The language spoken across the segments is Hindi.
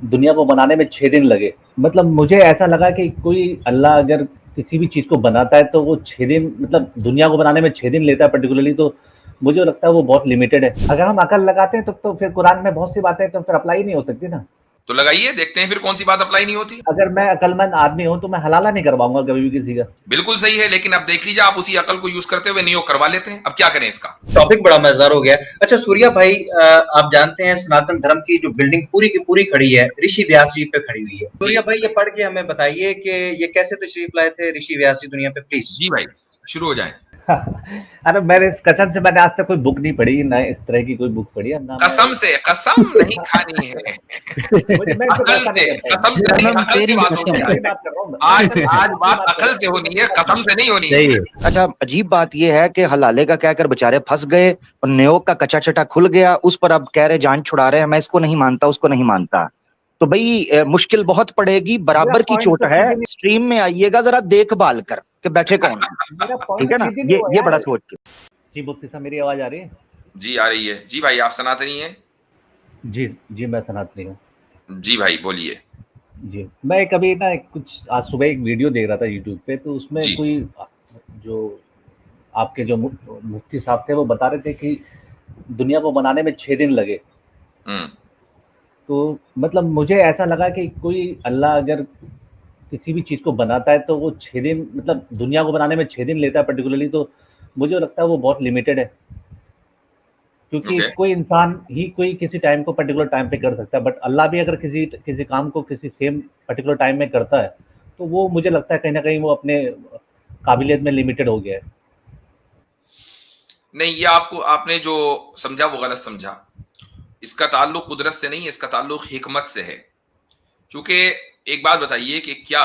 दुनिया को बनाने में 6 दिन लगे। मतलब मुझे ऐसा लगा कि कोई अल्लाह अगर किसी भी चीज़ को बनाता है तो वो 6 दिन मतलब दुनिया को बनाने में 6 दिन लेता है पर्टिकुलरली, तो मुझे लगता है वो बहुत लिमिटेड है। अगर हम अकल लगाते हैं तो फिर कुरान में बहुत सी बातें तो फिर अप्लाई नहीं हो सकती ना। तो लगाइए, देखते हैं फिर कौन सी बात अप्लाई नहीं होती। अगर मैं अकलमंद आदमी हूँ तो मैं हलाला नहीं करवाऊँगा कभी भी किसी का। बिल्कुल सही है, लेकिन अब देख लीजिए, आप उसी अकल को यूज करते हुए नियोग करवा लेते हैं। अब क्या करें इसका। टॉपिक बड़ा मजेदार हो गया। अच्छा सूर्या भाई, आप जानते हैं सनातन धर्म की जो बिल्डिंग पूरी की पूरी खड़ी है ऋषि व्यास जी पे खड़ी हुई है। सूर्या भाई ये पढ़ के हमें बताइए कि ये कैसे तशरीफ लाए थे ऋषि व्यास जी दुनिया पे, प्लीज। जी भाई, शुरू हो जाए। अरे मैंने कसम से मैंने आज तक कोई बुक नहीं पढ़ी, ना इस तरह की कोई बुक पढ़ी है ना। कसम से कसम नहीं खानी है। अकल से, कसम से नहीं, अकल से बात होनी है। आज बात अकल से होनी है, कसम से नहीं होनी है। अच्छा अजीब बात यह है कि हलाले का कहकर बेचारे फंस गए और न्योक का कच्चा चटा खुल गया, उस पर अब कह रहे जान छुड़ा रहे हैं, मैं इसको नहीं मानता उसको नहीं मानता। तो भाई मुश्किल बहुत पड़ेगी, बराबर की चोट है। स्ट्रीम में आइएगा जरा देखभाल कर के बैठे कौन है, ठीक है ना, ये बड़ा सोच के। जी मुफ्ती साहब मेरी आवाज आ रही है? जी आ रही है। जी भाई, आप सनातनी हैं? जी जी मैं सनातनी हूँ। जी भाई बोलिए। जी मैं कभी ना कुछ आज सुबह एक वीडियो देख रहा था यूट्यूब पे, तो उसमें कोई जो आपके जो मुफ्ती साहब थे वो बता रहे थे कि दुनिया को बनाने में 6 दिन लगे। तो मतलब मुझे ऐसा लगा कि कोई अल्लाह अगर किसी भी चीज़ को बनाता है तो वो 6 दिन मतलब दुनिया को बनाने में 6 दिन लेता है पर्टिकुलरली, तो मुझे लगता है वो बहुत लिमिटेड है। क्योंकि कोई इंसान ही कोई किसी टाइम को पर्टिकुलर टाइम पे कर सकता है, बट अल्लाह भी अगर किसी काम को किसी सेम पर्टिकुलर टाइम में करता है तो वो मुझे लगता है कहीं ना कहीं वो अपने काबिलियत में लिमिटेड हो गया है। नहीं, ये आपने जो समझा वो गलत समझा। इसका ताल्लुक कुदरत से नहीं है, इसका ताल्लुक हिकमत से है। क्योंकि एक बात बताइए कि क्या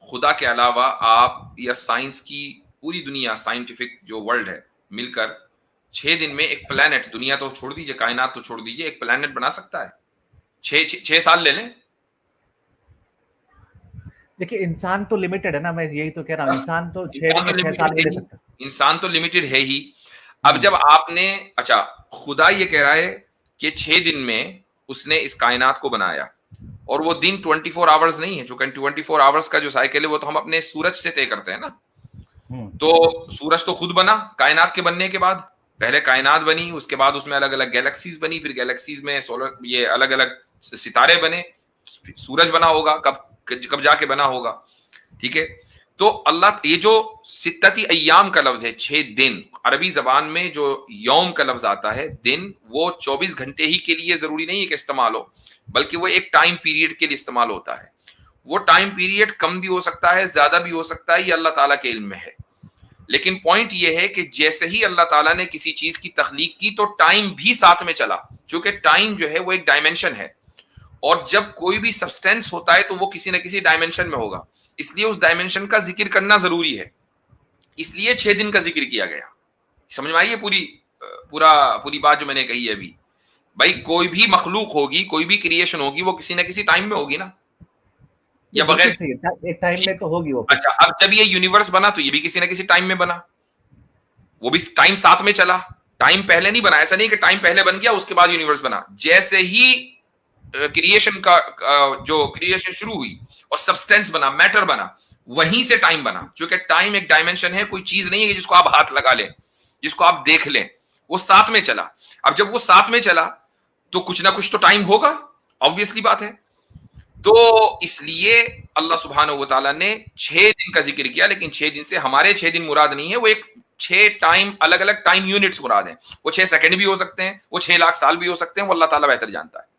खुदा के अलावा आप या साइंस की पूरी दुनिया, साइंटिफिक जो वर्ल्ड है, मिलकर 6 दिन में एक प्लेनेट, दुनिया तो छोड़ दीजिए, कायनात तो छोड़ दीजिए, एक प्लेनेट बना सकता है? 6 साल ले लें। देखिए इंसान तो लिमिटेड है ना, मैं यही तो कह रहा हूँ, इंसान तो 6 साल में ले सकता है। इंसान तो लिमिटेड है ही। अब जब आपने, अच्छा खुदा ये कह रहा है कि 6 दिन में उसने इस कायनात को बनाया, और वो दिन 24 आवर्स नहीं है, जो 24 आवर्स का जो साइकिल है वो तो हम अपने सूरज से तय करते हैं ना। तो सूरज तो खुद बना कायनात के बनने के बाद, पहले कायनात बनी, उसके बाद उसमें अलग अलग गैलेक्सीज बनी, फिर गैलेक्सीज में सोलर ये अलग अलग सितारे बने, सूरज बना होगा, कब जाके बना होगा, ठीक है। तो अल्लाह, ये जो सित्तती अय्याम का लफ्ज है, 6 दिन, अरबी जबान में जो यौम का लफ्ज आता है दिन, वो 24 घंटे ही के लिए जरूरी नहीं है कि इस्तेमाल हो, बल्कि वो एक टाइम पीरियड के लिए इस्तेमाल होता है। वो टाइम पीरियड कम भी हो सकता है, ज्यादा भी हो सकता है, ये अल्लाह ताला के इल्म में है। लेकिन पॉइंट ये है कि जैसे ही अल्लाह ताला ने किसी चीज की तख्लीक की तो टाइम भी साथ में चला, क्योंकि टाइम जो है वो एक डायमेंशन है, और जब कोई भी सब्सटेंस होता है तो वो किसी ना किसी डायमेंशन में होगा, इसलिए उस डायमेंशन का जिक्र करना जरूरी है, इसलिए 6 दिन का जिक्र किया गया। समझ में आई है पूरी बात जो मैंने कही है अभी? भाई कोई भी मखलूक होगी, कोई भी क्रिएशन होगी, वो किसी ना किसी टाइम में होगी ना, या बगैर एक टाइम में तो होगी वो। अच्छा, अब जब ये यूनिवर्स बना तो ये भी किसी ना किसी टाइम में बना, वो भी टाइम साथ में चला, टाइम पहले नहीं बना। ऐसा नहीं कि टाइम पहले बन गया उसके बाद यूनिवर्स बना। जैसे ही क्रिएशन का जो क्रिएशन शुरू हुई और सब्सटेंस बना, मैटर बना, वहीं से टाइम बना, क्योंकि टाइम एक डायमेंशन है, कोई चीज नहीं है जिसको आप हाथ लगा लें, जिसको आप देख लें, वो साथ में चला। अब जब वो साथ में चला तो कुछ ना कुछ तो टाइम होगा, ऑब्वियसली बात है। तो इसलिए अल्लाह सुब्हानहू व तआला ने 6 दिन का जिक्र किया, लेकिन 6 दिन से हमारे 6 दिन मुराद नहीं है, वो एक 6 टाइम, अलग अलग टाइम यूनिट्स मुराद हैं। वो 6 सेकंड भी हो सकते हैं, वो 6 लाख साल भी हो सकते हैं, वो अल्लाह ताला बेहतर जानता है।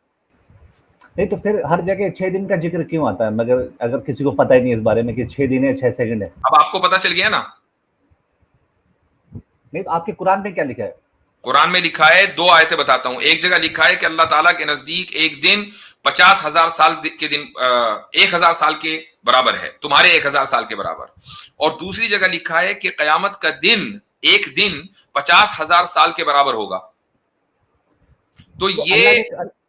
नहीं तो फिर हर जगह 6 दिन का जिक्र क्यों आता है, मगर अगर किसी को पता ही नहीं इस बारे में कि 6 दिन है 6 सेकंड है? अब आपको पता चल गया ना। नहीं तो आपके कुरान में क्या लिखा है? कुरान में लिखा है, 2 आयतें बताता हूं। एक जगह लिखा है कि अल्लाह ताला के नजदीक एक दिन 50,000 साल के दिन 1,000 साल के बराबर है, तुम्हारे 1,000 साल के बराबर। और दूसरी जगह लिखा है कि कयामत का दिन, एक दिन 50,000 साल के बराबर होगा। तो ये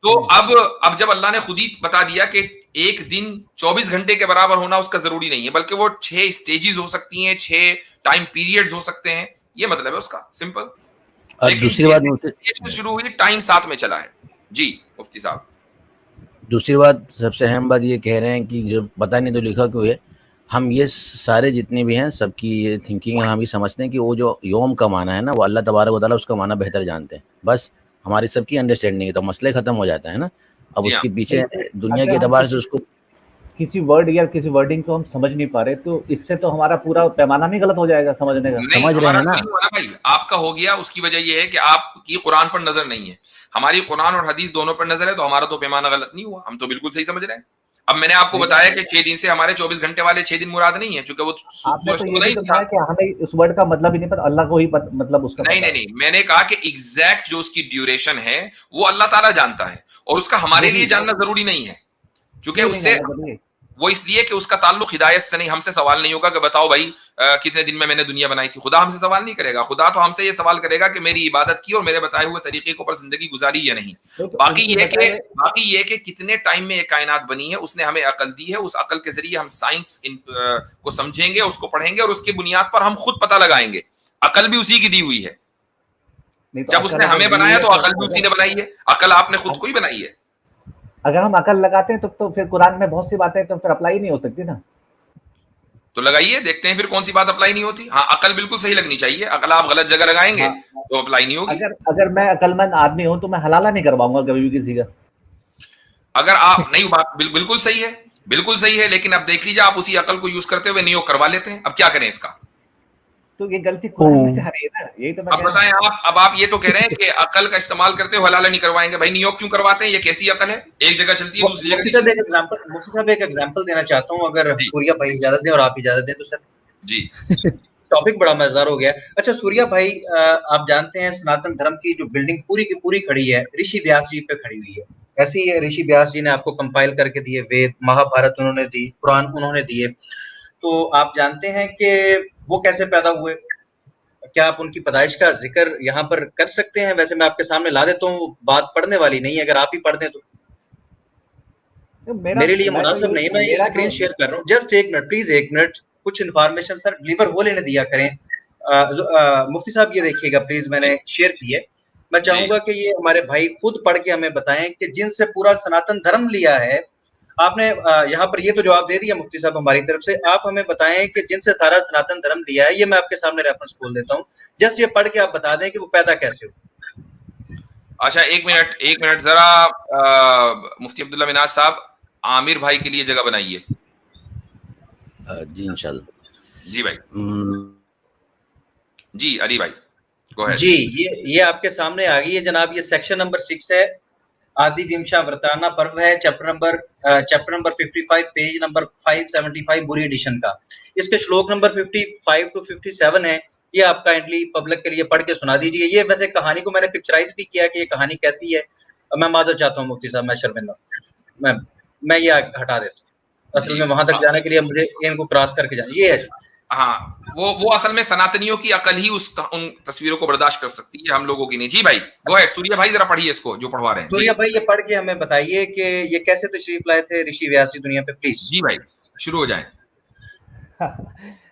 तो अब जब अल्लाह ने खुद ही बता दिया कि एक दिन 24 घंटे के बराबर होना उसका जरूरी नहीं है, बल्कि वो 6 स्टेजेस हो सकती हैं, 6 टाइम पीरियड्स हो सकते हैं, ये मतलब है उसका, सिंपल। और दूसरी बात शुरू हुई टाइम साथ में चला है। जी मुफ्ती साहब। दूसरी बात, सबसे अहम बात ये कह रहे हैं कि जब पता नहीं तो लिखा क्यों है, हम ये सारे जितने भी हैं सबकी ये थिंकिंग है, हम ये समझते हैं कि वो जो योम का माना है ना, वो अल्लाह तबारक व तआला उसका माना बेहतर जानते हैं, बस हमारी सबकी अंडरस्टैंडिंग है, तो मसले खत्म हो जाता है ना। अब उसके पीछे दुनिया के एतबार से उसको किसी वर्ड या किसी वर्डिंग को हम समझ नहीं पा रहे, तो इससे तो हमारा पूरा पैमाना नहीं गलत हो जाएगा समझने का? समझ रहे हैं ना भाई, आपका हो गया, उसकी वजह यह है कि आपकी कुरान पर नजर नहीं है, हमारी कुरान और हदीस दोनों पर नजर है, तो हमारा तो पैमाना गलत नहीं हुआ, हम तो बिल्कुल सही समझ रहे हैं। अब मैंने आपको बताया कि 6 दिन से हमारे 24 घंटे वाले 6 दिन मुराद नहीं है, चूंकि वो आपने तो ये भी तो कहा कि हमें उस वर्ड का मतलब ही नहीं पता, अल्लाह को ही मतलब उसका नहीं, मैंने कहा कि एग्जैक्ट जो उसकी ड्यूरेशन है वो अल्लाह ताला जानता है, और उसका हमारे लिए जानना जरूरी नहीं है, क्योंकि उससे वो इसलिए कि उसका ताल्लुक हिदायत से नहीं, हमसे सवाल नहीं होगा कि बताओ भाई कितने दिन में मैंने दुनिया बनाई थी। खुदा हमसे सवाल नहीं करेगा, खुदा तो हमसे ये सवाल करेगा कि मेरी इबादत की और मेरे बताए हुए तरीके के ऊपर जिंदगी गुजारी या नहीं। बाकी ये कि कितने टाइम में ये कायनात बनी है, उसने हमें अकल दी है, उस अकल के जरिए हम साइंस को समझेंगे, उसको पढ़ेंगे, और उसकी बुनियाद पर हम खुद पता लगाएंगे। अकल भी उसी की दी हुई है, जब उसने हमें बनाया तो अकल भी उसी ने बनाई है, अकल आपने खुद को ही बनाई है। अगर हम अकल लगाते हैं तो फिर कुरान में बहुत सी बातें तो फिर अप्लाई नहीं हो सकती ना। तो लगाइए, देखते हैं फिर कौन सी बात अप्लाई नहीं होती। हाँ, अकल बिल्कुल सही लगनी चाहिए, अकल आप गलत जगह लगाएंगे तो अप्लाई नहीं होगी। अगर मैं अकलमंद आदमी हूं तो मैं हलाला नहीं करवाऊंगा कभी भी किसी का। अगर आप नहीं, बात बिल्कुल सही है, बिल्कुल सही है, लेकिन अब देख लीजिए आप उसी अकल को यूज करते हुए नियोग करवा लेते हैं, अब क्या करें इसका? तो ये गलती कुरान से हरी है ना, यही तो मैं अब बताएं अब आप ये तो कह रहे हैं कि अकल का इस्तेमाल करते हुए हलाला नहीं करवाएंगे, भाई नियोग क्यों करवाते हैं? ये कैसी अकल है? एक जगह चलती है दूसरी जगह। मुफ्ती साहब एक एग्जांपल देना चाहता हूं, अगर सूर्या भाई इजाजत दें और आप इजाजत दें तो सर। जी। टॉपिक बड़ा मजेदार हो गया। अच्छा सूर्या भाई, आप जानते हैं सनातन धर्म की जो बिल्डिंग पूरी की पूरी खड़ी है ऋषि व्यास जी पे खड़ी हुई है। ऐसे ही ऋषि व्यास जी ने आपको कंपाइल करके दिए वेद, महाभारत उन्होंने दी, कुरान उन्होंने दिए। तो आप जानते हैं कि वो कैसे पैदा हुए? क्या आप उनकी पैदाइश का जिक्र यहाँ पर कर सकते हैं? वैसे मैं आपके सामने ला देता हूँ, बात पढ़ने वाली नहीं है, अगर आप ही पढ़ दें तो मेरे लिए मुनासिब नहीं। मैं ये स्क्रीन शेयर कर रहा हूँ, जस्ट एक मिनट प्लीज, एक मिनट, कुछ इन्फॉर्मेशन सर डिलीवर हो लेने दिया करें। मुफ्ती साहब ये देखिएगा प्लीज, मैंने शेयर की है। मैं चाहूंगा कि ये हमारे भाई खुद पढ़ के हमें बताएं कि जिनसे पूरा सनातन धर्म लिया है। आपने यहाँ पर ये तो जवाब दे दिया मुफ्ती साहब हमारी तरफ से, आप हमें बताएं कि जिनसे सारा सनातन धर्म लिया है। ये मैं आपके सामने रेफरेंस खोल देता हूँ, जस्ट ये पढ़ के आप बता दें कि वो पैदा कैसे हो। अच्छा एक मिनट जरा मुफ्ती अब्दुल्ला मिनाज साहब, आमिर भाई के लिए जगह बनाइए। जी इंशाल्लाह। जी भाई। जी अली भाई गो अहेड। जी ये आपके सामने आ गई है जनाब, ये सेक्शन नंबर 6 है, आदि विमशा वर्ताना पर्व है, चैप्टर नंबर 55, पेज नंबर 575 बुरी एडिशन का। इसके श्लोक नंबर 55 to 57 है। ये आप काइंडली पब्लिक के लिए पढ़ के सुना दीजिए। ये वैसे कहानी को मैंने पिक्चराइज भी किया कि ये कहानी कैसी है। मैं माजर चाहता हूँ मुफ्ती साहब, मैं शर्मिंदा, मैं ये हटा देता हूँ। असल में वहां तक जाने के लिए मुझे इनको क्रॉस करके जाना, ये है जी। हाँ, वो असल में सनातनियों की अकल ही उन तस्वीरों को बर्दाश्त कर सकती है, हम लोगों की नहीं। जी भाई गो अहेड, सूर्या भाई जरा पढ़िए इसको जो पढ़वा रहे हैं। सूर्या भाई ये पढ़ के हमें बताइए कि ये कैसे तशरीफ लाए थे ऋषि व्यास जी दुनिया पे, प्लीज। जी भाई शुरू हो जाए।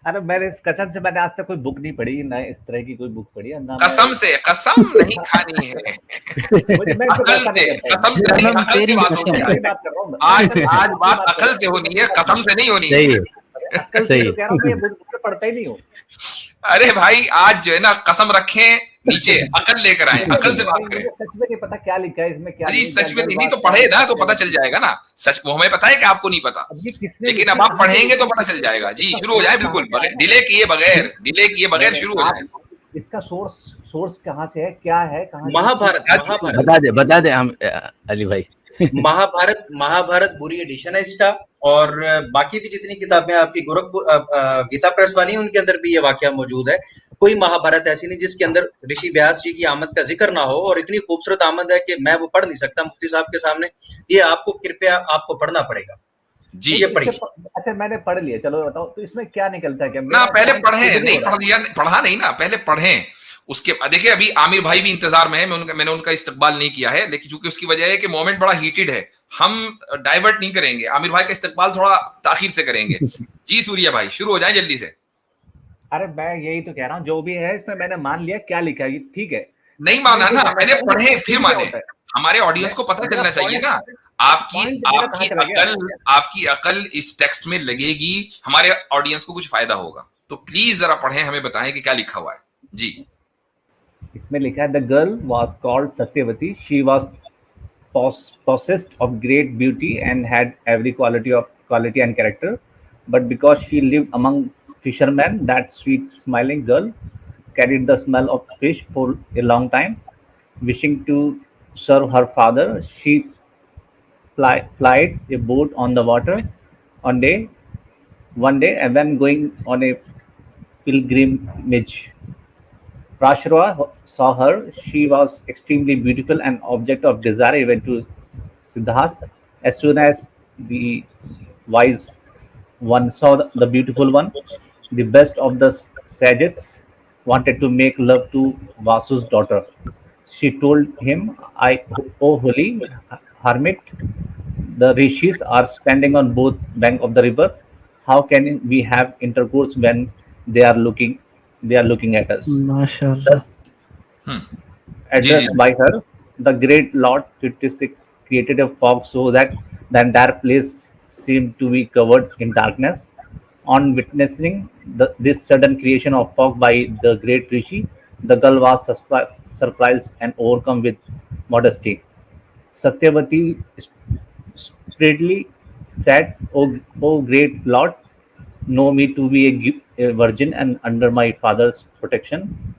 अरे मैंने कसम से मैंने आज तक कोई बुक नहीं पढ़ी, ना इस तरह की कोई बुक पढ़ी है ना। कसम से कसम नहीं खानी है, अकल से, कसम से नहीं, अकल से बात होनी है। आज बात अकल से होनी है, कसम से नहीं होनी है। अकल से तो कह रहा हूं, मैं बुक पढ़ता ही नहीं हूँ। अरे भाई आज जो है ना कसम रखें नीचे, अकल लेकर आए, अकल से बात करें। सच में नहीं पता क्या लिखा है इसमें, क्या जी सच में नहीं तो पढ़े ना तो पता चल जाएगा ना। सच वो हमें पता है कि आपको नहीं पता, लेकिन अब आप पढ़ेंगे तो पता चल जाएगा। जी शुरू हो जाए, बिल्कुल डिले किए बगैर शुरू हो जाए। इसका सोर्स कहाँ से है, क्या है, कहाँ? महाभारत बता दे हम अली भाई। महाभारत बुरी एडिशन है इसका, और बाकी भी जितनी किताबें आपकी गोरखपुर गीता प्रेस वाली उनके अंदर भी ये वाकया मौजूद है। कोई महाभारत ऐसी नहीं जिसके अंदर ऋषि व्यास जी की आमद का जिक्र ना हो, और इतनी खूबसूरत आमद है कि मैं वो पढ़ नहीं सकता मुफ्ती साहब के सामने। ये आपको कृपया आपको पढ़ना पड़ेगा। जी ये पढ़िए। अच्छा मैंने पढ़ लिया, चलो बताओ तो इसमें क्या निकलता है? क्या ना पहले पढ़े, नहीं पढ़ा नहीं ना, पहले पढ़ें। उसके देखिए अभी आमिर भाई भी इंतजार में है, मैंने उनका इस्तकबाल नहीं किया है, लेकिन चूंकि उसकी वजह है कि मोमेंट बड़ा हीटेड है, हम डाइवर्ट नहीं करेंगे, आमिर भाई का इस्तकबाल थोड़ा ताखीर से करेंगे। जी सूर्या भाई शुरू हो जाए जल्दी से। अरे मैं यही तो कह रहा हूँ, जो भी है इसमें मैंने मान लिया क्या लिखा है, ठीक है। नहीं माना ना, पहले पढ़े फिर माने, हमारे ऑडियंस को पता चलना चाहिए ना। आपकी अकल इस टेक्स्ट में लगेगी, हमारे ऑडियंस को कुछ फायदा होगा। तो प्लीज जरा पढ़ें, हमें बताएं कि क्या लिखा हुआ है जी। इसमें लिखा है the girl was called Satyavati, she was possessed of great beauty and had every quality and character, but because she lived among fishermen, that sweet smiling girl carried the smell of fish for a long time. Wishing to serve her father, she plied a boat on the water. One day, and when going on a pilgrimage, Prashara saw her. She was extremely beautiful and object of desire even to Siddhartha. As soon as the wise one saw the beautiful one, the best of the sages wanted to make love to Vasu's daughter. She told him, O holy hermit, the rishis are standing on both bank of the river. How can we have intercourse when they are looking at us? माशाल्लाह। Thus, addressed by her, the great Lord 56 created a fog so that the entire place seemed to be covered in darkness. On witnessing this sudden creation of fog by the great Rishi, the girl was surprised and overcome with modesty. Satyavati spreadly said, O great Lord, know me to be a virgin and under my father's protection.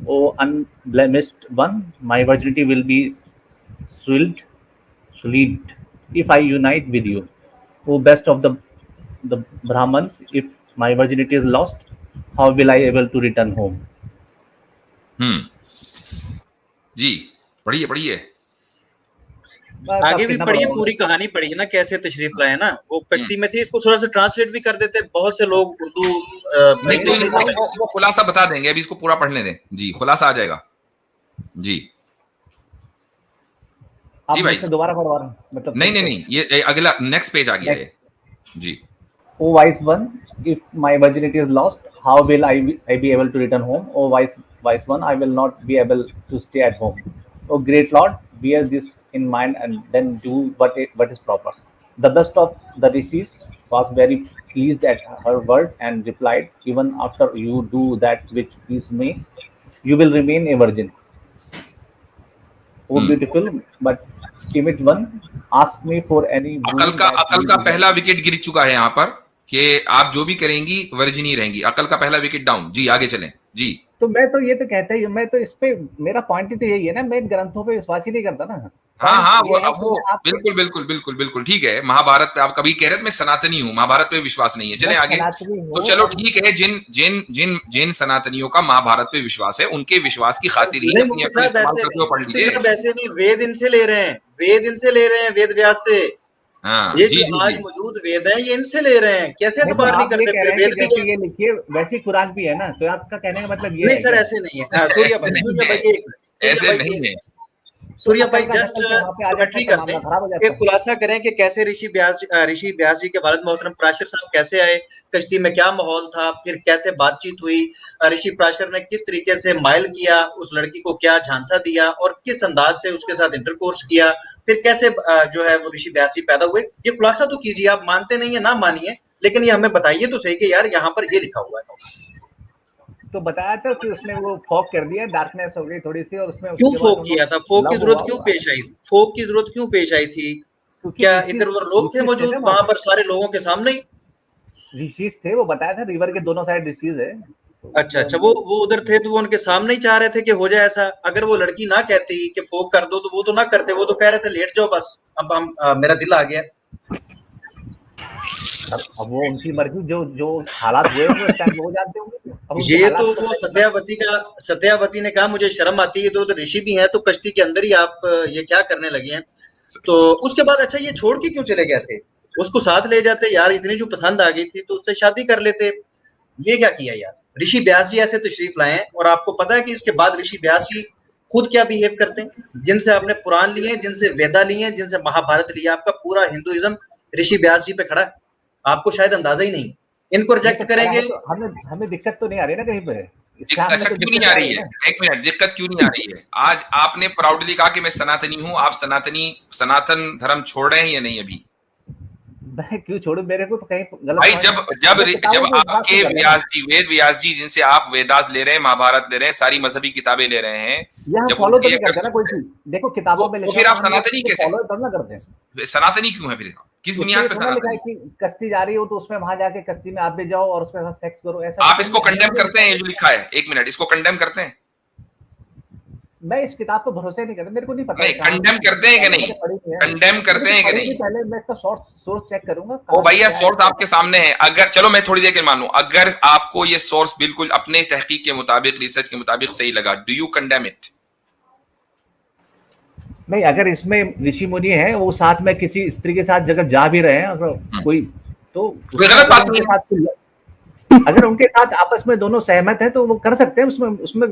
O unblemished one, my virginity will be sullied if I unite with you. O best of the Brahmans, if my virginity is lost, how will I able to return home? जी पढ़िए पढ़िए। आगे भी पढ़िए, पूरी कहानी पढ़िए ना, कैसे तशरीफ लाए ना। वो कश्ती में थे, इसको थोड़ा सा ट्रांसलेट भी कर देते, बहुत से लोग उर्दू नहीं समझ। वो खुलासा बता देंगे, अभी इसको पूरा पढ़ने दें जी, खुलासा आ जाएगा जी। जी भाई दोबारा पढ़वा रहा हूँ, मतलब नहीं, ये अगला नेक्स्ट पेज आ गया है जी। O wise one, if my virginity is lost, how will I be able to return home? O wise one, I will not be able to stay at home. O great Lord, bear this in mind and then do what is proper. The best of the rishis was very pleased at her word and replied, even after you do that which please me, you will remain a virgin. O beautiful but timid one, ask me for any अकल का पहला विकेट गिर चुका है यहाँ पर कि आप जो भी करेंगी वर्जिन ही रहेंगी। अकल का पहला विकेट डाउन जी। आगे चलें जी। तो मैं तो ये तो कहता ही, मैं तो इस पे मेरा पॉइंट ही तो यही है ना, मैं ग्रंथों पे विश्वास ही नहीं करता ना। हाँ वो बिल्कुल ठीक है। महाभारत पे आप कभी कह रहे थे मैं सनातनी हूँ, महाभारत पे विश्वास नहीं है। चले आगे। तो चलो ठीक है, जिन सनातनियों का महाभारत पे विश्वास है, उनके विश्वास की खातिर ही अपनी अकल इस्तेमाल करते हुए पढ़ लीजिए। वैसे नहीं, वेद इनसे ले रहे हैं, वेद व्यास से। ये जो आज मौजूद वेद है, ये इनसे ले रहे हैं, कैसे एतबार नहीं करते? फिर वेद भी ये लिखिए, वैसे कुरान भी है ना, तो आपका कहने का मतलब ये नहीं सर, ऐसे नहीं है। सूर्या भाई ऐसे नहीं है। सूर्या भाई जस्ट कमेंट्री करते हैं, एक खुलासा करें कि कैसे ऋषि व्यास जी के वालिद मोहतरम पराशर साहब कैसे आए, कश्ती में क्या माहौल था, फिर कैसे बातचीत हुई, ऋषि पराशर ने किस तरीके से माइल किया, उस लड़की को क्या झांसा दिया और किस अंदाज से उसके साथ इंटरकोर्स किया, फिर कैसे जो है वो ऋषि व्यास जी पैदा हुए। ये खुलासा तो कीजिए, आप मानते नहीं है ना मानिए, लेकिन ये हमें बताइए तो सही कि यार यहाँ पर ये लिखा हुआ है। तो बताया था कि उसने वो फॉग कर दिया, डार्कनेस हो गई थोड़ी सी, और उसमें क्यों फॉग किया था? फॉग की जरूरत क्यों पेश आई? फॉग की जरूरत क्यों पेश आई थी? क्या इधर उधर लोग थे मौजूद वहां पर सारे लोगों के सामने? ऋषिज थे, वो बताया था, रिवर के दोनों साइड ऋषिज है। अच्छा, वो उधर थे तो वो उनके सामने ही चाह रहे थे कि हो जाए ऐसा। अगर वो लड़की ना कहती कि फॉग कर दो तो वो तो ना करते, वो तो कह रहे थे लेट जाओ बस। अब हम मेरा दिल आ गया। अब वो उनकी मर्जी, जो हालात हुए वो टाइम वो जानते होंगे। ये तो वो सत्यावती ने कहा मुझे शर्म आती है, तो ऋषि भी हैं, तो कश्ती के अंदर ही आप ये क्या करने लगे हैं? तो उसके बाद अच्छा ये छोड़ के क्यों चले गए थे? उसको साथ ले जाते यार, इतनी जो पसंद आ गई थी तो उससे शादी कर लेते। ये क्या किया यार? ऋषि व्यास जी ऐसे तशरीफ लाए हैं, और आपको पता है कि इसके बाद ऋषि व्यास जी खुद क्या बिहेव करते हैं? जिनसे आपने पुराण लिए, जिनसे वेदा लिए, जिनसे महाभारत लिया, आपका पूरा हिंदुइज्म ऋषि व्यास जी पे खड़ा है। आपको शायद अंदाजा ही नहीं। इनको रिजेक्ट करेंगे तो हमें दिक्कत तो नहीं आ रही ना कहीं पे? इस्लाम में अच्छा तो क्यों नहीं दिक्कत आ आ रही रही है? है ना। एक मिनट, दिक्कत क्यों नहीं आ रही है? आज आपने प्राउडली कहा कि मैं सनातनी हूं, आप सनातन धर्म छोड़ रहे हैं या नहीं अभी? मैं क्यों छोड़ू, मेरे को तो कहीं गलत भाई समझ जब में जब वो किताबों जब के हिसाब से आपके कर रहे हैं ना। वेद व्यास जी जिनसे आप वेदास ले रहे हैं, महाभारत ले रहे हैं, सारी मजहबी किताबें ले रहे हैं, ये हम जब फॉलो तो उनके ये नहीं करते ना कोई कर्तव्य है, चीज, देखो किताबों में तो लिखा फिर हुआ आप हम लोग सनातनी उसको कैसे फॉलो थोड़ा ना करते हैं। हैं? सनातनी क्यों है फिर? किस उसमें बुनियाद ये पे थोड़ा लिखा है सनातनी? कि कश्ती जा रही हो तो उसमें वहां जाके कश्ती में आप भी जाओ और उसके साथ सेक्स करो, ऐसा तो आप कहीं इसको नहीं कंडेम नहीं करते लिखा हैं, ये है। जो लिखा है? एक मिनट, इसको कंडेम करते हैं? मैं इस किताब पर भरोसे नहीं करता, मेरे को नहीं पता नहीं, है कहाँ कंडेम से करते हैं कि मैंने नहीं? पढ़ी नहीं है, कंडेम करते मैंने हैं कि पढ़ी नहीं, नहीं? पहले मैं इसका सोर्स चेक करूंगा ओ कहाँ से भैया, क्या है सोर्स क्या आपके सामने है। अगर चलो मैं थोड़ी देर के लिए मान लूं, अगर आपको ये सोर्स बिल्कुल अपने तहकीक के मुताबिक, रिसर्च के मुताबिक सही लगा, डू यू कंडेम इट? नहीं, अगर इसमें ऋषि मुनि है वो साथ में किसी स्त्री के साथ जगह जा भी रहे हैं अगर कोई, तो कोई उसमें गलत अगर बात उनके नहीं है। साथ अगर उनके साथ आपस में दोनों सहमत हैं तो वो कर सकते हैं, उसमें उसमें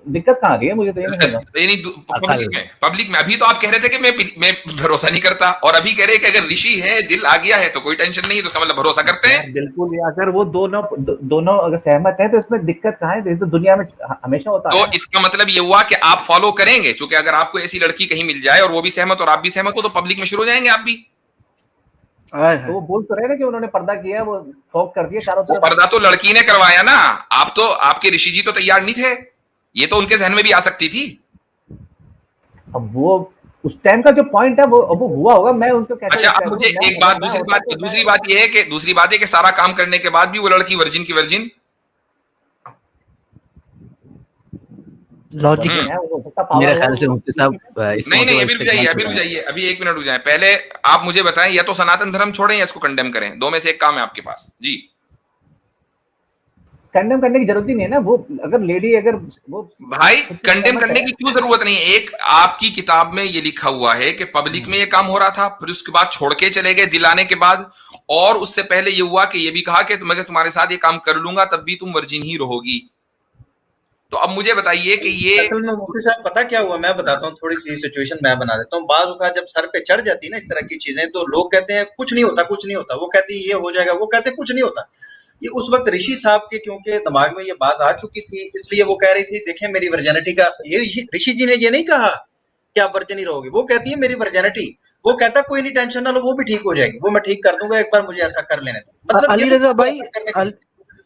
दिक्कत कहाँ आ रही है, मुझे तो ये नहीं समझ रहा। यानी अकल। पब्लिक में अभी तो आप कह रहे थे कि मैं भरोसा नहीं करता, और अभी कह रहे हैं कि अगर ऋषि है, दिल आ गया है तो कोई टेंशन नहीं है, तो उसका मतलब भरोसा करते हैं। यार बिल्कुल, अगर वो दोनों अगर सहमत हैं तो इसमें दिक्कत कहाँ है, ये तो दुनिया में हमेशा होता तो है। इसका मतलब ये हुआ कि आप फॉलो करेंगे, क्योंकि अगर आपको ऐसी लड़की कहीं मिल जाए और वो भी सहमत और आप भी सहमत हो, तो पब्लिक में शुरू हो जाएंगे आप भी। तो वो बोल तो रहे ना कि उन्होंने पर्दा किया है, वो फॉक कर दिया चारों वो तरफ। पर्दा तो लड़की ने करवाया ना, आप तो, आपके ऋषि जी तो तैयार नहीं थे, ये तो उनके जहन में भी आ सकती थी। अब वो उस टाइम का जो पॉइंट है वो हुआ होगा, मैं उनको कैसे अच्छा, अब करूं, मुझे मैं एक बात, मैं होता तो दूसरी बात ये है कि सारा काम करने के बाद भी वो लड़की वर्जिन की वर्जिन। लॉजिक है, वो उसका पावर मेरे होगा, ख्याल से मुफ्ती साहब इस नहीं मौके नहीं, पर अभी रुक इस्तेमाल जाइए, कर रहे हैं। अभी 1 मिनट रुक जाए। पहले आप मुझे बताएं, या तो सनातन धर्म छोड़ें या इसको कंडेम करें, दो में से एक काम है आपके पास जी। कंडेम करने की जरूरत ही नहीं है ना, वो अगर लेडी अगर वो भाई कंडेम सहमत करने है। की क्यों जरूरत नहीं है? एक आपकी किताब में ये लिखा हुआ है कि पब्लिक में ये काम हो रहा था, फिर उसके बाद छोड़ के चले गए दिलाने के बाद, और उससे पहले ये हुआ कि ये भी कहा कि मैं तुम्हारे साथ ये काम कर लूंगा तब भी तुम वर्जिन ही रहोगी। तो अब मुझे बताइए कि ये असल में मुफ्ती साहब पता क्या हुआ, मैं बताता हूँ, थोड़ी सी सिचुएशन मैं बना देता हूँ। बाज औक़ात जब सर पे चढ़ जाती है ना इस तरह की चीजें, तो लोग कहते हैं कुछ नहीं होता, कुछ नहीं होता, वो कहती है ये हो जाएगा, वो कहते हैं कुछ नहीं होता। ये उस वक्त ऋषि साहब के क्योंकि दिमाग में ये बात आ चुकी थी, इसलिए वो कह रही थी देखें मेरी वर्जिनिटी का, ये ऋषि जी ने ये नहीं कहा कि आप वर्जिन ही रहोगे, वो कहती है मेरी वर्जिनिटी, वो कहता कोई नहीं टेंशन ना लो, वो भी ठीक हो जाएगी, वो मैं ठीक कर दूंगा, एक बार मुझे ऐसा कर लेने दो। मतलब अली ये रजा तो भाई ऐसा करने का-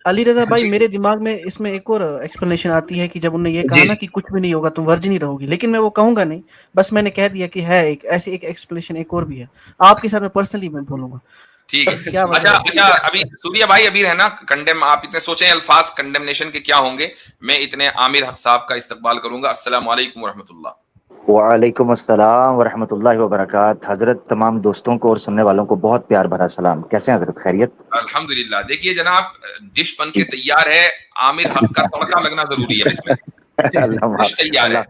अली रजा भाई, जी। मेरे दिमाग में इसमें एक और एक्सप्लेनेशन आती है कि जब उन्होंने ये जी, कहा ना जी। कि कुछ भी नहीं होगा तुम वर्जिन ही रहोगी, लेकिन मैं वो कहूंगा नहीं, बस मैंने कह दिया कि है एक ऐसी एक एक्सप्लेनेशन एक और भी है, आपके साथ में पर्सनली मैं बोलूंगा। ठीक है। क्या अच्छा मतलब? अच्छा, अभी सूर्या भाई अभी है ना कंडेम, आप इतने सोचें अल्फाज कंडेमनेशन के क्या होंगे, मैं इतने आमिर हक साहब का इस्तकबाल करूंगा। अस्सलाम वालेकुम वरहमतुल्लाह। वालेकुम अस्सलाम वरहमतुल्लाहि वबरकात। हजरत तमाम दोस्तों को और सुनने वालों को बहुत प्यार भरा सलाम। कैसे हैं हजरत, खैरियत? अल्हम्दुलिल्लाह। देखिए जनाब, डिश बन के तैयार है, आमिर हक का तड़का लगना जरूरी है इसमें। अल्लाह डिश माफ तैयार है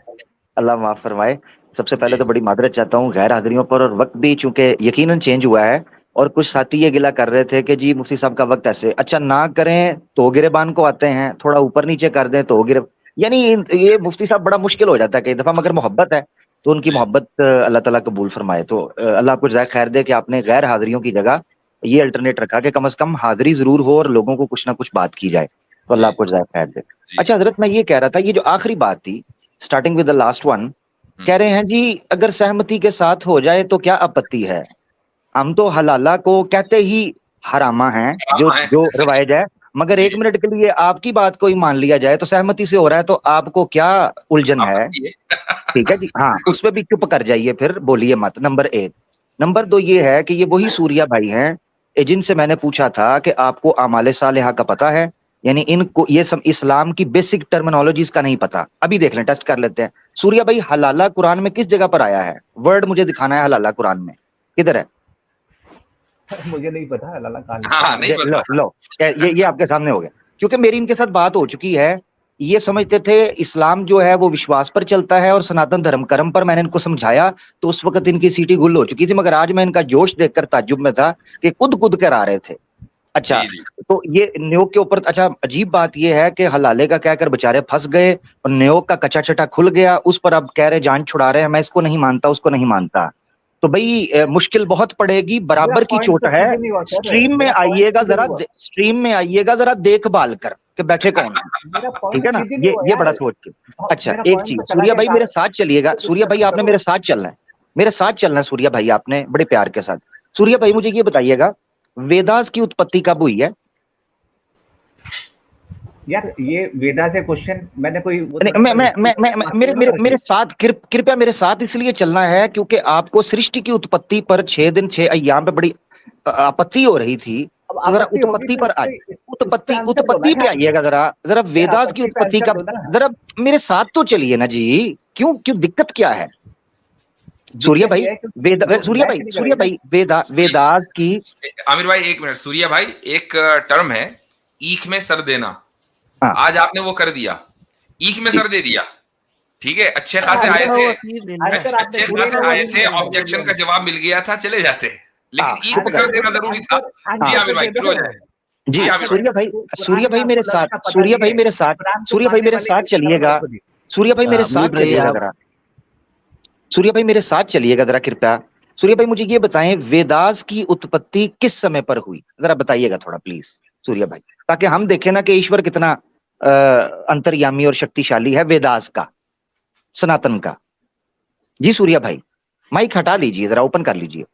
अल्लाह माफ फरमाए। सबसे पहले जी। तो बड़ी मादरत चाहता हूँ गैर हाजिरियों पर, और वक्त भी चूंकि यकीनन चेंज हुआ है, और कुछ साथी ये गिला कर रहे थे कि जी मुफ्ती साहब का वक्त ऐसे, अच्छा ना करें तो गिरेबान को आते हैं, थोड़ा ऊपर नीचे कर दें तो गिरे, यानी ये मुफ्ती साहब बड़ा मुश्किल हो जाता है कई दफा। मगर मोहब्बत है तो उनकी मोहब्बत अल्लाह ताला कबूल फरमाए। तो अल्लाह आपको जाए खैर दे कि आपने गैर हाजिरियों की जगह ये अल्टरनेट रखा कि कम से कम हाजिरी जरूर हो और लोगों को कुछ ना कुछ बात की जाए। तो अल्लाह आपको जाए खैर दे। जी। अच्छा हजरत, मैं ये कह रहा था, ये जो आखिरी बात थी starting with the last one, कह रहे हैं जी अगर सहमति के साथ हो जाए तो क्या आपत्ति है। हम तो हलाला को कहते ही हरामा है जो हाँ, जो रवायज है, मगर एक मिनट के लिए आपकी बात को ही मान लिया जाए तो सहमति से हो रहा है, तो आपको क्या उलझन है? आपत्ति है। ठीक है जी, हाँ, उस पर भी चुप कर जाइए, फिर बोलिए मत। नंबर एक। नंबर दो ये है कि ये वही सूर्या भाई हैं जिनसे मैंने पूछा था कि आपको आमाले सालेहा का पता है, यानी इनको ये सब इस्लाम की बेसिक टर्मिनोलॉजीज का नहीं पता। अभी देख लें, टेस्ट कर लेते हैं। सूर्या भाई, हलाला कुरान में किस जगह पर आया है? वर्ड मुझे दिखाना है, हलाला कुरान में किधर है? मुझे नहीं पता है लाला कहानी। हाँ, नहीं लो पता। लो, ये आपके सामने हो गया, क्योंकि मेरी इनके साथ बात हो चुकी है। ये समझते थे इस्लाम जो है वो विश्वास पर चलता है और सनातन धर्म कर्म पर। मैंने इनको समझाया तो उस वक्त इनकी सीटी गुल हो चुकी थी, मगर आज मैं इनका जोश देखकर ताज्जुब में था कि कूद कर आ रहे थे। अच्छा, जी, जी। तो ये न्योग के ऊपर, अच्छा अजीब बात ये है कि हलाले का कहकर बेचारे फंस गए और न्योग का कच्चा चटा खुल गया, उस पर अब कह रहे जान छुड़ा रहे हैं। मैं इसको नहीं मानता, उसको नहीं मानता। तो भाई मुश्किल बहुत पड़ेगी, बराबर की चोट है। स्ट्रीम में आइएगा जरा, स्ट्रीम में आइएगा जरा देखभाल कर के बैठे कौन है, ठीक है ना, ये बड़ा सोच के। अच्छा एक चीज, सूर्या भाई मेरे साथ चलिएगा, सूर्या भाई आपने मेरे साथ चलना है, मेरे साथ चलना है सूर्या भाई, आपने बड़े प्यार के साथ। सूर्या भाई मुझे ये बताइएगा, वेदास की उत्पत्ति कब हुई है? यार ये वेदा से क्वेश्चन मैंने कोई मेरे साथ कृपया मेरे साथ इसलिए चलना है क्योंकि आपको सृष्टि की उत्पत्ति पर 6 दिन 6 अय्याम पे बड़ी आपत्ति हो रही थी। तो जरा उत्पत्ति पर उत्पत्ति पे आइएगा, जरा वेदास की उत्पत्ति का जरा मेरे साथ तो चलिए ना जी, क्यों दिक्कत क्या है? सूर्या भाई वेदास की। आमिर भाई एक मिनट, सूर्या भाई एक टर्म है ईख में सर देना। हाँ। आज आपने वो कर दिया, ईख में सर दे दिया, ठीक है, अच्छे खासे आए थे, ऑब्जेक्शन का जवाब मिल गया था, चले जाते, लेकिन ईख में सर देना जरूरी था। जी आमिर भाई शुरू हो जाए। जी सूर्या भाई मेरे साथ चलिएगा, सूर्या भाई मेरे साथ चलिएगा जरा, सूर्या भाई मेरे साथ चलिएगा जरा कृपया। सूर्या भाई मुझे ये बताएं, वेदास की उत्पत्ति किस समय पर हुई, जरा बताइएगा थोड़ा प्लीज सूर्या भाई, ताकि हम देखें ना कि ईश्वर कितना अंतर्यामी और शक्तिशाली है, वेदास का, सनातन का। जी सूर्या भाई माइक हटा लीजिए, जरा ओपन कर लीजिए।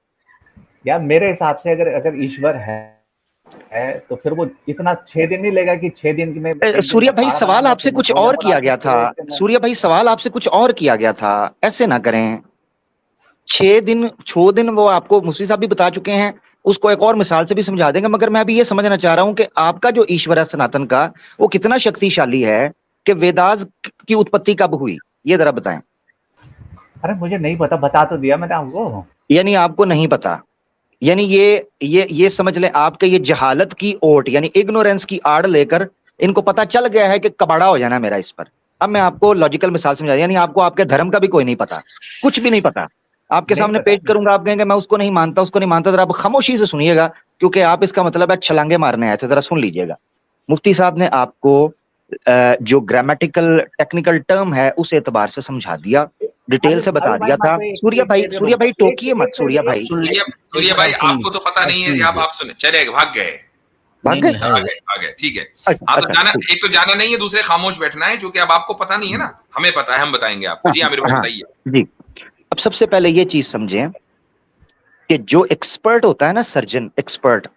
यार मेरे हिसाब से अगर ईश्वर है तो फिर वो इतना 6 दिन नहीं लेगा कि 6 दिन में। सूर्या भाई सवाल आपसे कुछ और किया गया था, सूर्या भाई सवाल आपसे कुछ और किया गया था, ऐसे ना करें। 6 दिन वो आपको मुफ्ती साहब भी बता चुके हैं, उसको एक और मिसाल से भी समझा देंगे, मगर मैं अभी ये समझना चाह रहा हूं कि आपका जो ईश्वर है सनातन का, वो कितना शक्तिशाली है कि वेदास की उत्पत्ति कब हुई, ये जरा बताएं। अरे मुझे नहीं पता, बता तो दिया मैंने आपको। यानी आपको नहीं पता, यानी ये समझ लें आपके ये जहालत की ओट यानी इग्नोरेंस की आड़ लेकर इनको पता चल गया है कि कबाड़ा हो जाना मेरा इस पर। अब मैं आपको लॉजिकल मिसाल समझा, यानी आपको आपके धर्म का भी कोई नहीं पता, कुछ भी नहीं पता। आपके सामने पेश करूंगा, आप कहेंगे मैं उसको नहीं मानता, जरा आप खामोशी से सुनिएगा, क्योंकि आप इसका मतलब है छलांगे मारने आए थे, जरा सुन लीजिएगा। मुफ्ती साहब ने आपको जो ग्रामेटिकल टेक्निकल टर्म है उस एतबार से समझा दिया, डिटेल से बता दिया था। सूर्या भाई टोकिए मत, सूर्या भाई आपको तो पता नहीं है, आप सुने चले भाग गए, ठीक है। एक तो जाना नहीं है, दूसरे खामोश बैठना है, जो कि अब आपको पता नहीं है ना, हमें पता है, हम बताएंगे आपको। जी आमिर भाई बताइए। जी अब सबसे पहले ये चीज समझें कि जो एक्सपर्ट होता है ना, सर्जन एक्सपर्ट,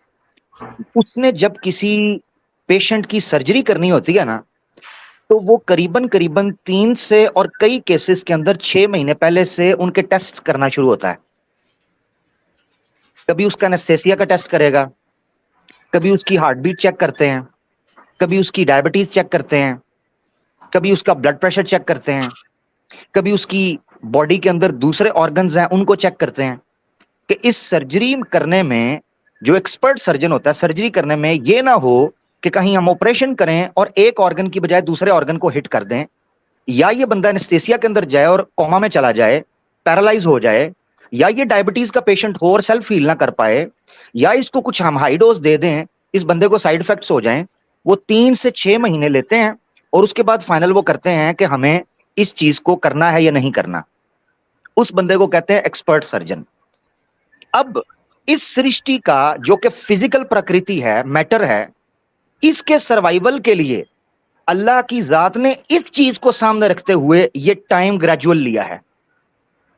उसने जब किसी पेशेंट की सर्जरी करनी होती है ना, तो वो करीबन 3 से और कई केसेस के अंदर 6 महीने पहले से उनके टेस्ट करना शुरू होता है। कभी उसका एनेस्थेसिया का टेस्ट करेगा, कभी उसकी हार्ट बीट चेक करते हैं, कभी उसकी डायबिटीज चेक करते हैं, कभी उसका ब्लड प्रेशर चेक करते हैं, कभी उसकी बॉडी के अंदर दूसरे ऑर्गन्स हैं उनको चेक करते हैं। कि इस सर्जरी करने में जो एक्सपर्ट सर्जन होता है, सर्जरी करने में ये ना हो कि कहीं हम ऑपरेशन करें और एक ऑर्गन की बजाय दूसरे ऑर्गन को हिट कर दें, या ये बंदा एनेस्थेसिया के अंदर जाए और कोमा में चला जाए, पैरालाइज हो जाए, या ये डायबिटीज का पेशेंट हो और सेल्फ हील ना कर पाए, या इसको कुछ हम हाई डोज दे दें, इस बंदे को साइड इफेक्ट्स हो जाएं। वो 3 से 6 महीने लेते हैं और उसके बाद फाइनल वो करते हैं कि हमें इस चीज को करना है या नहीं करना। उस बंदे को कहते हैं एक्सपर्ट सर्जन। अब इस सृष्टि का जो कि फिजिकल प्रकृति है, मैटर है, इसके सर्वाइवल के लिए अल्लाह की जात ने इस चीज को सामने रखते हुए ये टाइम ग्रेजुअल लिया है।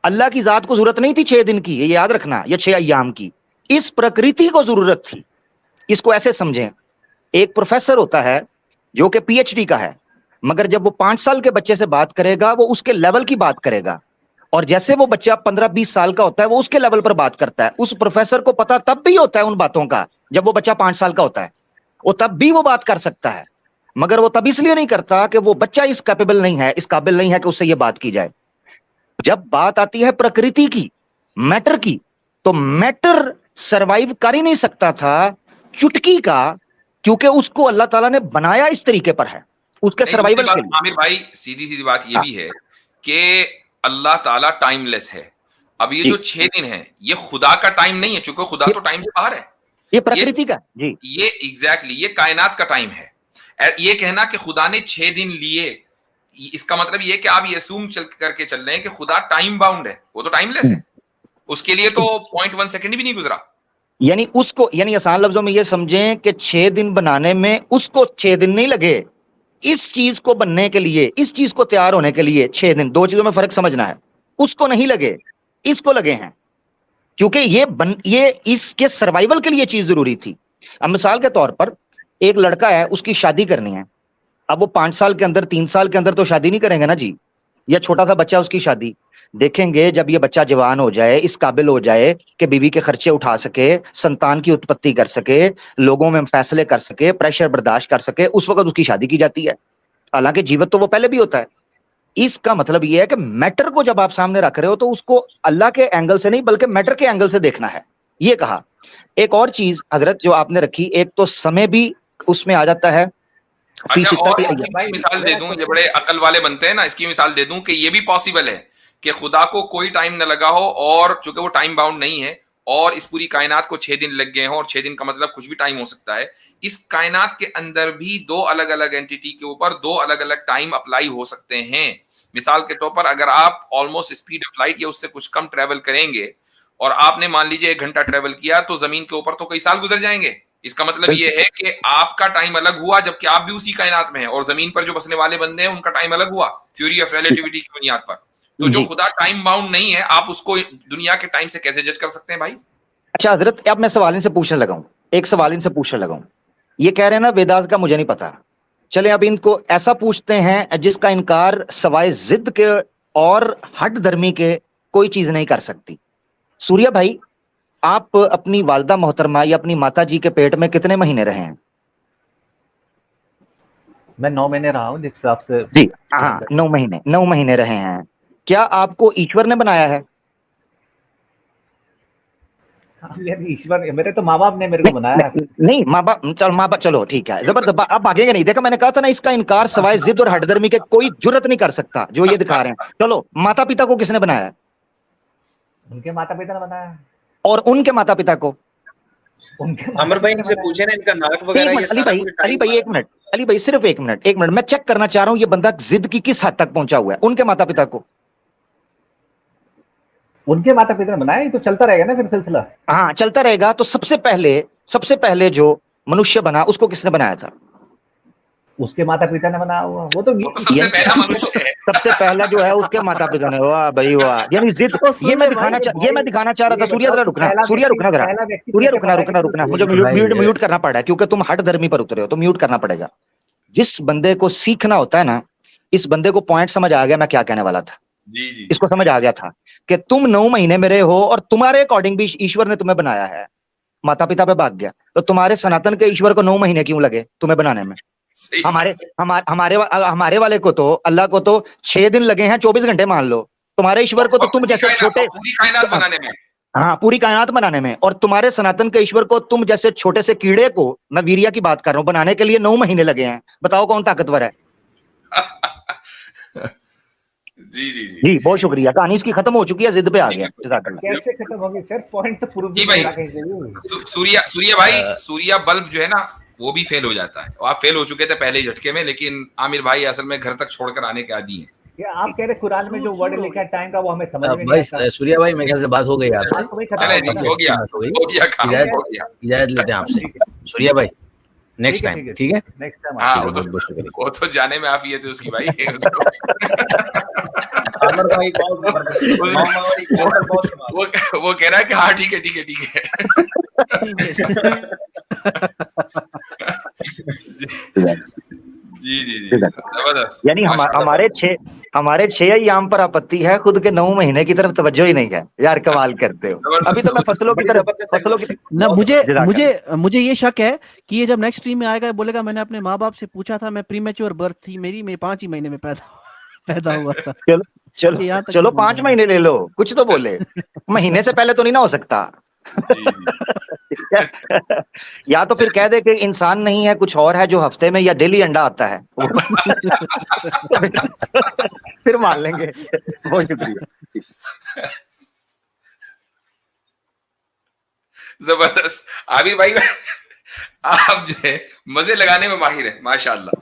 अल्लाह की जात को जरूरत नहीं थी 6 दिन की, ये याद रखना, या 6 अय्याम की, इस प्रकृति को जरूरत थी। इसको ऐसे समझें, एक प्रोफेसर होता है जो कि पीएचडी का है, मगर जब वो 5 साल के बच्चे से बात करेगा वो उसके लेवल की बात करेगा, और जैसे वो बच्चा 15-20 साल का होता है वो उसके लेवल पर बात करता है। उस प्रोफेसर को पता तब भी होता है उन बातों का जब वो बच्चा 5 साल का होता है, वो तब भी वो बात कर सकता है, मगर वो तब इसलिए नहीं करता कि वो बच्चा इस कैपेबल नहीं है, इस काबिल नहीं है कि उससे ये बात की जाए। जब बात आती है प्रकृति की, मैटर की, तो मैटर सरवाइव कर ही नहीं सकता था चुटकी का, क्योंकि उसको अल्लाह ताला ने बनाया इस तरीके पर है, उसके सर्वाइवल के लिए। आमिर भाई सीधी बात ये भी है कि अल्लाह ताला टाइमलेस है। अब ये जो 6 दिन है ये खुदा का टाइम नहीं है, चूंकि खुदा तो टाइम से बाहर है, ये प्रकृति का जी, ये एग्जैक्टली ये कायनात का टाइम है। ये कहना कि खुदा ने 6 दिन लिए, इसका मतलब ये कि आप ये असूम करके चल रहे हैं कि खुदा टाइम बाउंड है, वो तो टाइमलेस है। उसके लिए तो 0.1 सेकंड भी नहीं गुजरा। यानी उसको, यानी आसान लफ्जों में ये समझें कि 6 दिन बनाने में उसको 6 दिन नहीं लगे, इस चीज को बनने के लिए, इस चीज को तैयार होने के लिए 6 दिन। दो चीजों में फर्क समझना है, उसको नहीं लगे, इसको लगे हैं, क्योंकि ये इसके सर्वाइवल के लिए चीज जरूरी थी। अब मिसाल के तौर पर एक लड़का है, उसकी शादी करनी है, अब वो 5 साल के अंदर, 3 साल के अंदर तो शादी नहीं करेंगे ना जी, या छोटा सा बच्चा उसकी शादी देखेंगे जब ये बच्चा जवान हो जाए, इस काबिल हो जाए कि बीवी के खर्चे उठा सके, संतान की उत्पत्ति कर सके, लोगों में फैसले कर सके, प्रेशर बर्दाश्त कर सके, उस वक्त उसकी शादी की जाती है। हालांकि जीवित तो वो पहले भी होता है। इसका मतलब यह है कि मैटर को जब आप सामने रख रहे हो तो उसको अल्लाह के एंगल से नहीं बल्कि मैटर के एंगल से देखना है, ये कहा। एक और चीज हजरत जो आपने रखी, एक तो समय भी उसमें आ जाता है। अच्छा, और इसकी मिसाल दे दूं, ये बड़े अकल वाले बनते हैं ना, इसकी मिसाल दे दूं कि ये भी पॉसिबल है कि खुदा को कोई टाइम न लगा हो, और चूंकि वो टाइम बाउंड नहीं है और इस पूरी कायनात को 6 दिन लग गए हों, और 6 दिन का मतलब कुछ भी टाइम हो सकता है, इस कायनात के अंदर भी 2 अलग अलग एंटिटी के ऊपर 2 अलग अलग टाइम अप्लाई हो सकते हैं। मिसाल के तौर पर अगर आप ऑलमोस्ट स्पीड ऑफ लाइट या उससे कुछ कम ट्रेवल करेंगे और आपने मान लीजिए 1 घंटा ट्रेवल किया, तो जमीन के ऊपर तो कई साल गुजर जाएंगे। इसका मतलब ये है कि आपका टाइम अलग हुआ, जबकि आप भी उसी कायनात में हैं, और जमीन पर जो बसने वाले बंदे हैं उनका टाइम अलग हुआ, थ्योरी ऑफ रिलेटिविटी की बुनियाद पर। तो जो खुदा टाइम बाउंड नहीं है, आप उसको दुनिया के टाइम से कैसे जज कर सकते हैं भाई? अच्छा हजरत, अब मैं सवाल इनसे पूछने लगा हूं, एक सवाल इनसे पूछने लगा हूं। ये कह रहे हैं ना वेदास का मुझे नहीं पता, चले अब इनको ऐसा पूछते हैं जिसका इनकार सवाए जिद के और हट धर्मी के कोई चीज नहीं कर सकती। सूर्या भाई, आप अपनी वालदा मोहतरमा या अपनी माता जी के पेट में कितने महीने रहे हैं? मैं 9 महीने रहा हूँ जिस हिसाब से। जी हाँ, 9 महीने रहे हैं। क्या आपको ईश्वर ने बनाया है? ईश्वर, मेरे तो माँ बाप ने मेरे को बनाया है। नहीं माँ बाप चलो ठीक है, जबरदस्त। आप भागेंगे नहीं, देखा मैंने कहा था ना, इसका इनकार सवाए जिद और हठधर्मी के कोई जुर्रत नहीं कर सकता जो ये दिखा रहे हैं। चलो, माता पिता को किसने बनाया? उनके माता पिता ने बनाया। और उनके माता पिता को? अमर भाई इनसे पूछे ना, इनका नाक वगैरह ये सारा कुछ। अली भाई एक मिनट, अली भाई सिर्फ एक मिनट, मैं चेक करना चाह रहा हूं ये बंदा जिद की किस हद तक पहुंचा हुआ है। उनके माता पिता को? उनके माता पिता ने बनाया, ये तो चलता रहेगा ना फिर सिलसिला। हाँ चलता रहेगा। तो सबसे पहले जो मनुष्य बना उसको किसने बनाया था? उसके माता पिता ने बनाया हुआ, वो तो सबसे पहला मनुष्य है। सबसे पहला जो है उसके माता पिता ने। वाह भाई वाह, यानी जिद। ये मैं दिखाना चाह रहा था। सूर्या जरा रुकना, रुकना। मुझे म्यूट करना पड़ा है क्योंकि तुम हट धर्मी पर उतरे हो, तो म्यूट करना पड़ेगा। जिस बंदे को सीखना होता है ना, इस बंदे को पॉइंट समझ आ गया मैं क्या कहने वाला था। जी। इसको समझ आ गया था कि तुम 9 महीने में रहे हो और तुम्हारे अकॉर्डिंग भी ईश्वर ने तुम्हें बनाया है। माता पिता पे भाग गया, तो तुम्हारे सनातन के ईश्वर को 9 महीने क्यों लगे तुम्हें बनाने में? हमारे वाले को तो, अल्लाह को तो 6 दिन लगे हैं, 24 घंटे मान लो। तुम्हारे ईश्वर को तो तुम जैसे छोटे, पूरी कायनात बनाने में। हाँ पूरी कायनात बनाने में, और तुम्हारे सनातन के ईश्वर को तुम जैसे छोटे से कीड़े को, मैं वीरिया की बात कर रहा हूं, बनाने के लिए 9 महीने लगे हैं। बताओ कौन ताकतवर है? जी बहुत शुक्रिया। कहानी इसकी खत्म हो चुकी है, जिद पे आ गया। कैसे खत्म होगी सर? पॉइंट तो प्रूव जी भाई, सूर्या भाई, सूर्या बल्ब जो है ना वो भी फेल हो जाता है। आप फेल हो चुके थे पहले ही झटके में, लेकिन आमिर भाई असल में घर तक छोड़कर आने के आदी हैं। क्या आप कह रहे कुरान में जो वर्ड लिखा है टाइम का, वो हमें समझ में नहीं आता? सूर्या भाई मेरे ख्याल से बात हो गई आपसे, इजाजत लेते हैं आपसे सूर्या भाई। नेक्स्ट टाइम, ठीक है? Next time. हाँ, वो तो जाने में आफियत है उसकी भाई। अमर भाई वो कह रहा है कि हाँ ठीक है। जी जबरदस्त। यानी हमारे 6 अय्याम पर आपत्ति है, खुद के 9 महीने की तरफ तवज्जो ही नहीं है। यार कमाल करते हो। अभी तो मैं फसलों की ना, मुझे ये शक है कि ये जब नेक्स्ट स्ट्रीम में आएगा बोलेगा मैंने अपने माँ बाप से पूछा था, मैं प्रीमेच्योर बर्थ थी मेरी, मैं 5 ही महीने में पैदा हुआ था। चलो 5 महीने ले लो, कुछ तो बोले। महीने से पहले तो नहीं ना हो सकता। या तो फिर कह दे कि इंसान नहीं है, कुछ और है जो हफ्ते में या डेली अंडा आता है। फिर मान लेंगे। बहुत शुक्रिया। जबरदस्त आबिर भाई, आप जो है मजे लगाने में माहिर है माशाल्लाह।